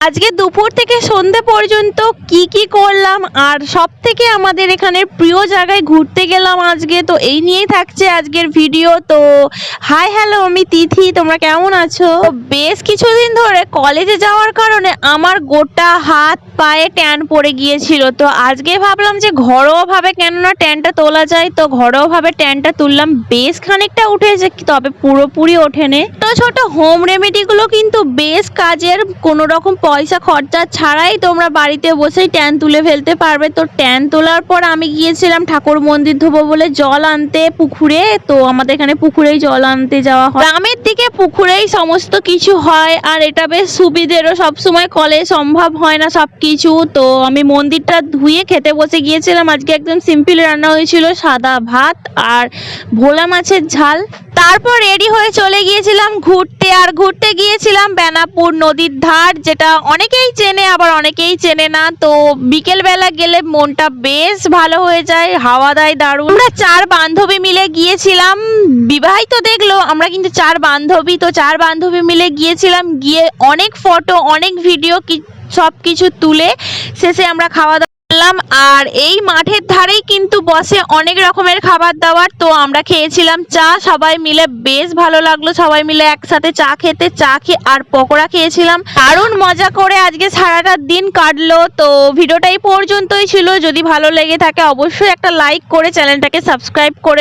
আজকে দুপুর থেকে সন্ধে পর্যন্ত কি করলাম আর সব থেকে আমাদের এখানের প্রিয় জায়গায় ঘুরতে গেলাম আজকে, তো এই নিয়েই থাকছে আজকের ভিডিও। তো হাই হ্যালো, আমি তিথি, তোমরা কেমন আছো? বেশ কিছুদিন ধরে কলেজে যাওয়ার কারণে আমার গোটা হাত পায়ে ট্যান পড়ে গিয়েছিল, তো আজকে ভাবলাম যে ঘরোয়াভাবে কেননা ট্যানটা তোলা যায়, তো ঘরোয়াভাবে ট্যানটা তুললাম। বেশ খানিকটা উঠেছে, তবে পুরোপুরি ওঠেনি। তো ছোট হোম রেমেডিগুলো কিন্তু বেশ কাজের, কোনো রকম পয়সা খরচা ছাড়াই তোমরা বাড়িতে বসেই ট্যান তুলে ফেলতে পারবে। তো ট্যান তোলার পর আমি গিয়েছিলাম ঠাকুর মন্দির ধোবো বলে জল আনতে পুকুরে। তো আমাদের এখানে পুকুরেই জল আনতে যাওয়া হয়, গ্রামের দিকে পুকুরেই সমস্ত কিছু হয়, আর এটা বেশ সুবিধেরও, সবসময় কলে সম্ভব হয় না সবকিছু। তো আমি মন্দিরটা ধুয়ে খেতে বসে গিয়েছিলাম। আজকে একদম সিম্পল রান্না হয়েছিল, সাদা ভাত আর ভোলা মাছের ঝাল। তারপর রেডি হয়ে চলে গিয়েছিলাম ঘুরতে, আর ঘুরতে গিয়েছিলাম বেনাপুর নদীর ধার, যেটা অনেকেই চেনে আবার অনেকেই চেনে না। তো বিকেল বেলা গেলে মনটা বেশ ভালো হয়ে যায়, হাওয়া দেয় দারুণ। আমরা 4 বান্ধবী মিলে গিয়েছিলাম, বিবাহিত দেখলো, আমরা কিন্তু 4 বান্ধবী। তো 4 বান্ধবী মিলে গিয়েছিলাম, গিয়ে অনেক ফটো অনেক ভিডিও সব কিছু তুলে শেষে আমরা খাওয়া দাওয়া করলাম। আর এই মাঠের ধারেই কিন্তু বসে অনেক রকমের খাবার দাবার। তো আমরা খেয়েছিলাম চা সবাই মিলে, বেশ ভালো লাগলো সবাই মিলে একসাথে চা খেতে। চা খেয়ে আর পকোড়া খেয়েছিলাম, দারুণ মজা করে আজকে সারাটা দিন কাটলো। তো ভিডিওটা এই পর্যন্তই ছিল, যদি ভালো লেগে থাকে অবশ্যই একটা লাইক করে চ্যানেলটাকে সাবস্ক্রাইব করে